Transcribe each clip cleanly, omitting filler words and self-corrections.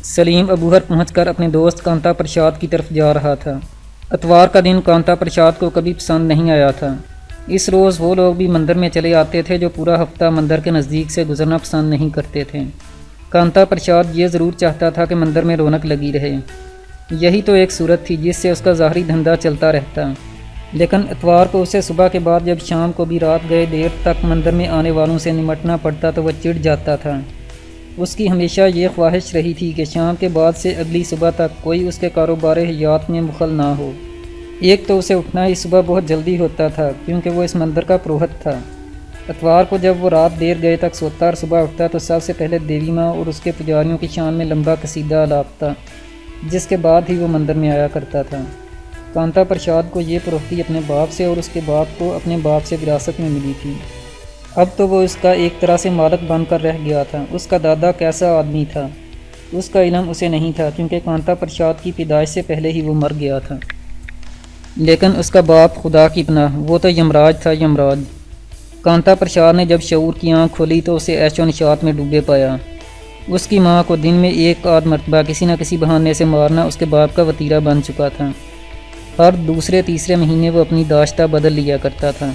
سلیم ابوہر پہنچ کر اپنے دوست کانتا پرساد کی طرف جا رہا تھا۔ اتوار کا دن کانتا پرساد کو کبھی پسند نہیں آیا تھا۔ اس روز وہ لوگ بھی مندر میں چلے آتے تھے جو پورا ہفتہ مندر کے نزدیک سے گزرنا پسند نہیں کرتے تھے۔ کانتا پرساد یہ ضرور چاہتا تھا کہ مندر میں رونق لگی رہے۔ یہی تو ایک صورت تھی جس سے اس کا ظاہری دھندا چلتا رہتا، لیکن اتوار کو اسے صبح کے بعد جب شام کو بھی رات گئے دیر تک مندر میں آنے والوں سے نمٹنا پڑتا تو وہ چڑ جاتا تھا۔ اس کی ہمیشہ یہ خواہش رہی تھی کہ شام کے بعد سے اگلی صبح تک کوئی اس کے کاروبار حیات میں مخل نہ ہو۔ ایک تو اسے اٹھنا ہی صبح بہت جلدی ہوتا تھا کیونکہ وہ اس مندر کا پروہت تھا۔ اتوار کو جب وہ رات دیر گئے تک سوتا اور صبح اٹھتا تو سب سے پہلے دیوی ماں اور اس کے پجاریوں کی شان میں لمبا قصیدہ الاپتا، جس کے بعد ہی وہ مندر میں آیا کرتا تھا۔ کانتا پرساد کو یہ پروہتی اپنے باپ سے اور اس کے باپ کو اپنے باپ سے وراثت میں ملی تھی۔ اب تو وہ اس کا ایک طرح سے مالک بن کر رہ گیا تھا۔ اس کا دادا کیسا آدمی تھا اس کا علم اسے نہیں تھا کیونکہ کانتا پرساد کی پیدائش سے پہلے ہی وہ مر گیا تھا، لیکن اس کا باپ خدا کی پناہ وہ تو یمراج تھا، یمراج۔ کانتا پرساد نے جب شعور کی آنکھ کھولی تو اسے عیش و نشاط میں ڈوبے پایا۔ اس کی ماں کو دن میں ایک آدھ مرتبہ کسی نہ کسی بہانے سے مارنا اس کے باپ کا وتیرہ بن چکا تھا۔ ہر دوسرے تیسرے مہینے وہ اپنی داشتہ بدل لیا کرتا تھا۔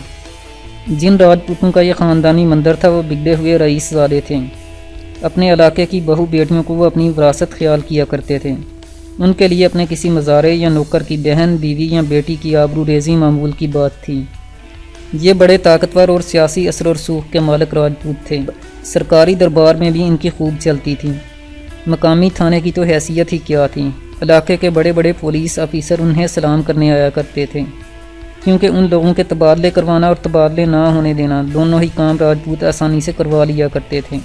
جن راجپوتوں کا یہ خاندانی مندر تھا وہ بگڑے ہوئے رئیس زادے تھے۔ اپنے علاقے کی بہو بیٹیوں کو وہ اپنی وراثت خیال کیا کرتے تھے۔ ان کے لیے اپنے کسی مزارے یا نوکر کی بہن، بیوی یا بیٹی کی آبرو ریزی معمول کی بات تھی۔ یہ بڑے طاقتور اور سیاسی اثر و رسوخ کے مالک راجپوت تھے۔ سرکاری دربار میں بھی ان کی خوب چلتی تھی۔ مقامی تھانے کی تو حیثیت ہی کیا تھی۔ علاقے کے بڑے بڑے پولیس آفیسر انہیں سلام کرنے آیا کرتے تھے کیونکہ ان لوگوں کے تبادلے کروانا اور تبادلے نہ ہونے دینا دونوں ہی کام راجپوت آسانی سے کروا لیا کرتے تھے۔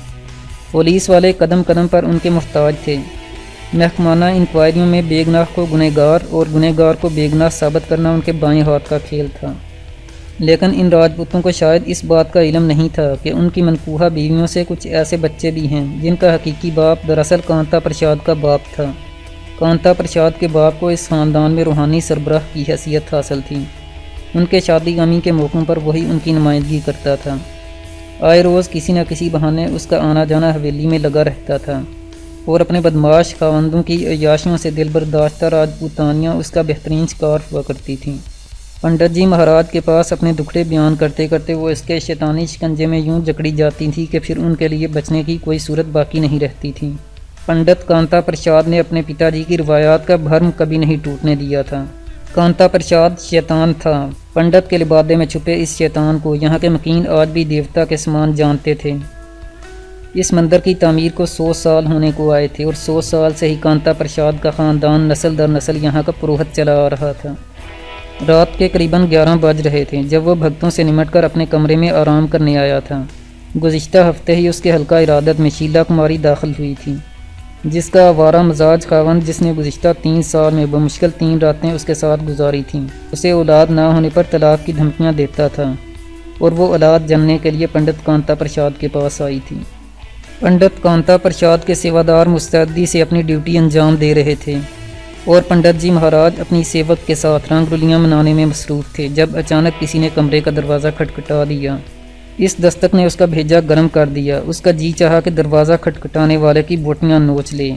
پولیس والے قدم قدم پر ان کے محتاج تھے۔ محکمانہ انکوائریوں میں بے گناہ کو گنہگار اور گنہگار کو بے گناہ ثابت کرنا ان کے بائیں ہاتھ کا کھیل تھا۔ لیکن ان راجپوتوں کو شاید اس بات کا علم نہیں تھا کہ ان کی منقوہہ بیویوں سے کچھ ایسے بچے بھی ہیں جن کا حقیقی باپ دراصل کانتا پرساد کا باپ تھا۔ کانتا پرساد کے باپ کو اس خاندان میں روحانی سربراہ کی حیثیت حاصل تھی۔ ان کے شادی غمی کے موقعوں پر وہی ان کی نمائندگی کرتا تھا۔ آئے روز کسی نہ کسی بہانے اس کا آنا جانا حویلی میں لگا رہتا تھا اور اپنے بدماش خاوندوں کی عیاشیوں سے دل برداشتہ راجپوتانیاں اس کا بہترین شکار ہوا کرتی تھیں۔ پنڈت جی مہاراج کے پاس اپنے دکھڑے بیان کرتے کرتے وہ اس کے شیطانی شکنجے میں یوں جکڑی جاتی تھی کہ پھر ان کے لیے بچنے کی کوئی صورت باقی نہیں رہتی تھی۔ پنڈت کانتا پرساد نے اپنے پتا جی کی روایات کا بھرم کبھی نہیں ٹوٹنے دیا تھا۔ کانتا پرساد شیطان تھا۔ پنڈت کے لبادے میں چھپے اس شیطان کو یہاں کے مکین آج بھی دیوتا کے سمان جانتے تھے۔ اس مندر کی تعمیر کو 100 سال ہونے کو آئے تھے اور 100 سال سے ہی کانتا پرساد کا خاندان نسل در نسل یہاں کا پروہت چلا آ رہا تھا۔ رات کے قریباً 11 بج رہے تھے جب وہ بھگتوں سے نمٹ کر اپنے کمرے میں آرام کرنے آیا تھا۔ گزشتہ ہفتے ہی اس کے حلقہ ارادت میں شیلا کماری داخل ہوئی تھی، جس کا آوارہ مزاج خاوند جس نے گزشتہ 3 سال میں بمشکل 3 راتیں اس کے ساتھ گزاری تھیں اسے اولاد نہ ہونے پر طلاق کی دھمکیاں دیتا تھا، اور وہ اولاد جننے کے لیے پنڈت کانتا پرساد کے پاس آئی تھی۔ پنڈت کانتا پرساد کے سیوادار مستعدی سے اپنی ڈیوٹی انجام دے رہے تھے اور پنڈت جی مہاراج اپنی سیوک کے ساتھ رنگ رلیاں منانے میں مصروف تھے جب اچانک کسی نے کمرے کا دروازہ کھٹکھٹا دیا۔ اس دستک نے اس کا بھیجا گرم کر دیا۔ اس کا جی چاہا کہ دروازہ کھٹکھٹانے والے کی بوٹیاں نوچ لے۔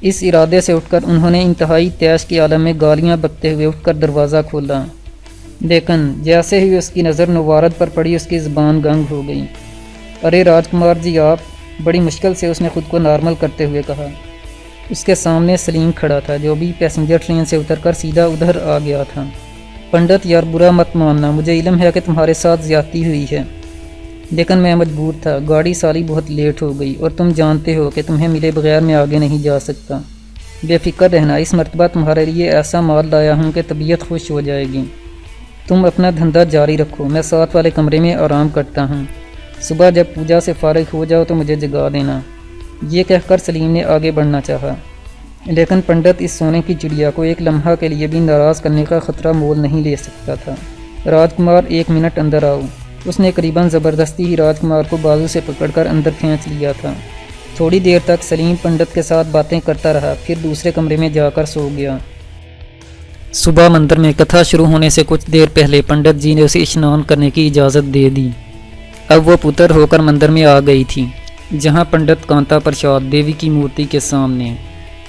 اس ارادے سے اٹھ کر انہوں نے انتہائی تیش کے عالم میں گالیاں بکتے ہوئے اٹھ کر دروازہ کھولا، لیکن جیسے ہی اس کی نظر نوارد پر پڑی اس کی زبان گنگ ہو گئی۔ ارے راجکمار جی آپ، بڑی مشکل سے اس نے خود کو نارمل کرتے ہوئے کہا۔ اس کے سامنے سلیم کھڑا تھا جو بھی پیسنجر ٹرین سے اتر کر سیدھا ادھر آ گیا تھا۔ پنڈت یار برا مت ماننا، مجھے علم ہے کہ تمہارے ساتھ زیادتی ہوئی ہے، لیکن میں مجبور تھا۔ گاڑی سالی بہت لیٹ ہو گئی اور تم جانتے ہو کہ تمہیں ملے بغیر میں آگے نہیں جا سکتا۔ بے فکر رہنا، اس مرتبہ تمہارے لیے ایسا مال لایا ہوں کہ طبیعت خوش ہو جائے گی۔ تم اپنا دھندا جاری رکھو، میں ساتھ والے کمرے میں آرام کرتا ہوں۔ صبح جب پوجا سے فارغ ہو جاؤ تو مجھے جگا دینا۔ یہ کہہ کر سلیم نے آگے بڑھنا چاہا، لیکن پنڈت اس سونے کی چڑیا کو ایک لمحہ کے لیے بھی ناراض کرنے کا خطرہ مول نہیں لے سکتا تھا۔ راجکمار 1 منٹ اندر آؤ۔ اس نے قریباً زبردستی ہی راجکمار کو بازو سے پکڑ کر اندر کھینچ لیا تھا۔ تھوڑی دیر تک سلیم پنڈت کے ساتھ باتیں کرتا رہا، پھر دوسرے کمرے میں جا کر سو گیا۔ صبح مندر میں کتھا شروع ہونے سے کچھ دیر پہلے پنڈت جی نے اسے اشنان کرنے کی اجازت دے دی۔ اب وہ پتر ہو کر مندر میں آ گئی تھی، جہاں پنڈت کانتا پرساد دیوی کی مورتی کے سامنے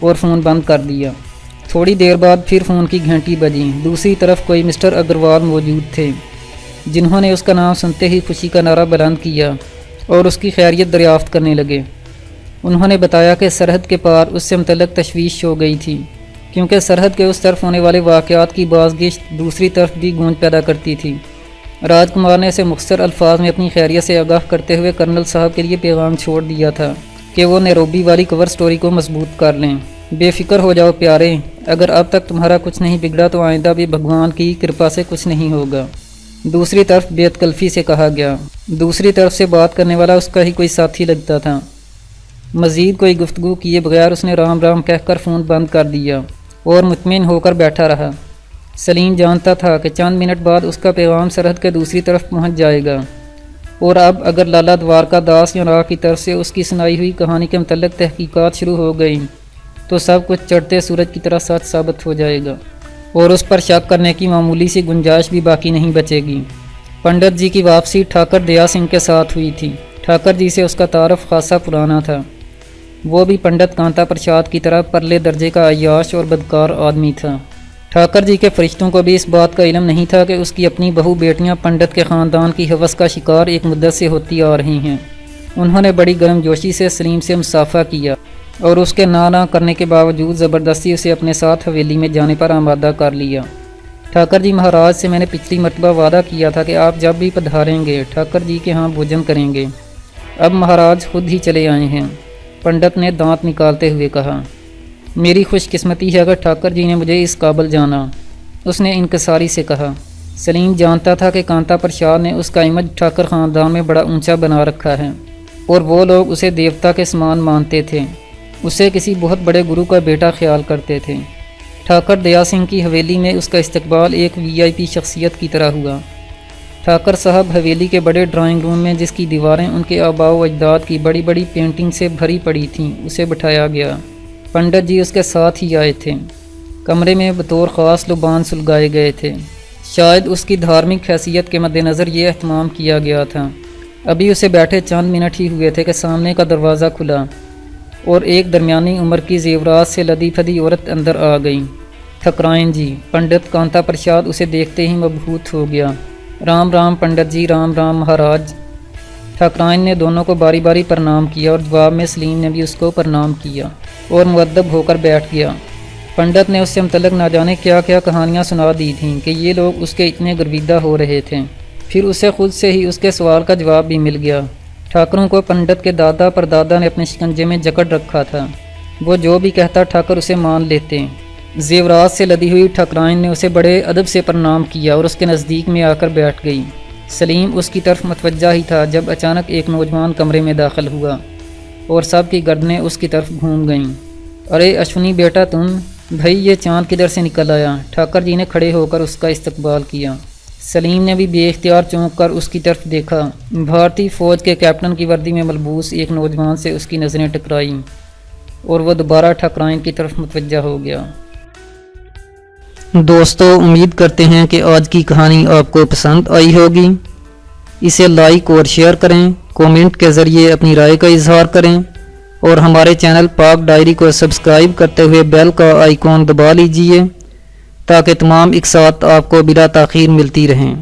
اور فون بند کر دیا۔ تھوڑی دیر بعد پھر فون کی گھنٹی بجی۔ دوسری طرف کوئی مسٹر اگروال موجود تھے، جنہوں نے اس کا نام سنتے ہی خوشی کا نعرہ بلند کیا اور اس کی خیریت دریافت کرنے لگے۔ انہوں نے بتایا کہ سرحد کے پار اس سے متعلق تشویش ہو گئی تھی، کیونکہ سرحد کے اس طرف ہونے والے واقعات کی بازگشت دوسری طرف بھی گونج پیدا کرتی تھی۔ راج کمار نے اسے مختصر الفاظ میں اپنی خیریت سے آگاہ کرتے ہوئے کرنل صاحب کے لیے پیغام چھوڑ دیا تھا کہ وہ نیروبی والی کور سٹوری کو مضبوط کر لیں۔ بے فکر ہو جاؤ پیارے، اگر اب تک تمہارا کچھ نہیں بگڑا تو آئندہ بھی بھگوان کی کرپا سے کچھ نہیں ہوگا، دوسری طرف بے تکلفی سے کہا گیا۔ دوسری طرف سے بات کرنے والا اس کا ہی کوئی ساتھی لگتا تھا۔ مزید کوئی گفتگو کیے بغیر اس نے رام رام کہہ کر فون بند کر دیا اور مطمئن ہو کر بیٹھا رہا۔ سلیم جانتا تھا کہ چند منٹ بعد اس کا پیغام سرحد کے دوسری طرف پہنچ جائے گا، اور اب اگر لالا دوارکا داس یوناگ کی طرف سے اس کی سنائی ہوئی کہانی کے متعلق تحقیقات شروع ہو گئیں تو سب کچھ چڑھتے سورج کی طرح سچ ثابت ہو جائے گا، اور اس پر شک کرنے کی معمولی سی گنجائش بھی باقی نہیں بچے گی۔ پنڈت جی کی واپسی ٹھاکر دیا سنگھ کے ساتھ ہوئی تھی۔ ٹھاکر جی سے اس کا تعارف خاصا پرانا تھا۔ وہ بھی پنڈت کانتا پرساد کی طرح پرلے درجے کا عیاش اور بدکار آدمی تھا۔ ٹھاکر جی کے فرشتوں کو بھی اس بات کا علم نہیں تھا کہ اس کی اپنی بہو بیٹیاں پنڈت کے خاندان کی ہوس کا شکار ایک مدت سے ہوتی آ رہی ہیں۔ انہوں نے بڑی گرم جوشی سے سلیم سے مصافحہ کیا اور اس کے نہ کرنے کے باوجود زبردستی اسے اپنے ساتھ حویلی میں جانے پر آمادہ کر لیا۔ ٹھاکر جی مہاراج سے میں نے پچھلی مرتبہ وعدہ کیا تھا کہ آپ جب بھی پدھاریں گے ٹھاکر جی کے ہاں بھوجن کریں گے۔ اب مہاراج خود ہی چلے آئے ہیں، پنڈت نے دانت نکالتے ہوئے کہا۔ میری خوش قسمتی ہے کہ ٹھاکر جی نے مجھے اس قابل جانا، اس نے انکساری سے کہا۔ سلیم جانتا تھا کہ کانتا پرساد نے اس کا امیج ٹھاکر خاندان میں بڑا اونچا بنا رکھا ہے، اور وہ لوگ اسے دیوتا کے سمان مانتے تھے، اسے کسی بہت بڑے گرو کا بیٹا خیال کرتے تھے۔ ٹھاکر دیا سنگھ کی حویلی میں اس کا استقبال ایک VIP شخصیت کی طرح ہوا۔ ٹھاکر صاحب حویلی کے بڑے ڈرائنگ روم میں، جس کی دیواریں ان کے آباء و اجداد کی بڑی بڑی پینٹنگ سے بھری پڑی تھیں، اسے بٹھایا گیا۔ پنڈت جی اس کے ساتھ ہی آئے تھے۔ کمرے میں بطور خاص لبان سلگائے گئے تھے۔ شاید اس کی دھارمک حیثیت کے مد نظر یہ اہتمام کیا گیا تھا۔ ابھی اسے بیٹھے چند منٹ ہی ہوئے تھے کہ سامنے کا دروازہ کھلا اور ایک درمیانی عمر کی زیورات سے لدی پھدی عورت اندر آ گئی۔ ٹھکرائیں جی، پنڈت کانتا پرساد اسے دیکھتے ہی مبہوت ہو گیا۔ رام رام پنڈت جی، رام رام مہاراج۔ ٹھکرائن نے دونوں کو باری باری پرنام کیا اور جواب میں سلیم نے بھی اس کو پرنام کیا اور مؤدب ہو کر بیٹھ گیا۔ پنڈت نے اس سے متعلق نہ جانے کیا کیا کہانیاں سنا دی تھیں کہ یہ لوگ اس کے اتنے گرویدہ ہو رہے تھے۔ پھر اسے خود سے ہی اس کے سوال کا جواب بھی مل گیا۔ ٹھاکروں کو پنڈت کے دادا پر دادا نے اپنے شکنجے میں جکڑ رکھا تھا، وہ جو بھی کہتا ٹھاکر اسے مان لیتے۔ زیورات سے لدی ہوئی ٹھکرائن نے اسے بڑے ادب سے پرنام کیا اور اس کے نزدیک میں آ کر بیٹھ گئی۔ سلیم اس کی طرف متوجہ ہی تھا جب اچانک ایک نوجوان کمرے میں داخل ہوا اور سب کی گردنیں اس کی طرف گھوم گئیں۔ ارے اشونی بیٹا تم، بھائی یہ چاند کدھر سے نکل آیا؟ ٹھاکر جی نے کھڑے ہو کر اس کا استقبال کیا۔ سلیم نے بھی بے اختیار چونک کر اس کی طرف دیکھا۔ بھارتی فوج کے کیپٹن کی وردی میں ملبوس ایک نوجوان سے اس کی نظریں ٹکرائیں اور وہ دوبارہ ٹھکرائن کی طرف متوجہ ہو گیا۔ دوستو، امید کرتے ہیں کہ آج کی کہانی آپ کو پسند آئی ہوگی۔ اسے لائک اور شیئر کریں، کومنٹ کے ذریعے اپنی رائے کا اظہار کریں اور ہمارے چینل پاک ڈائری کو سبسکرائب کرتے ہوئے بیل کا آئیکن دبا لیجئے تاکہ تمام اقساط آپ کو بلا تاخیر ملتی رہیں۔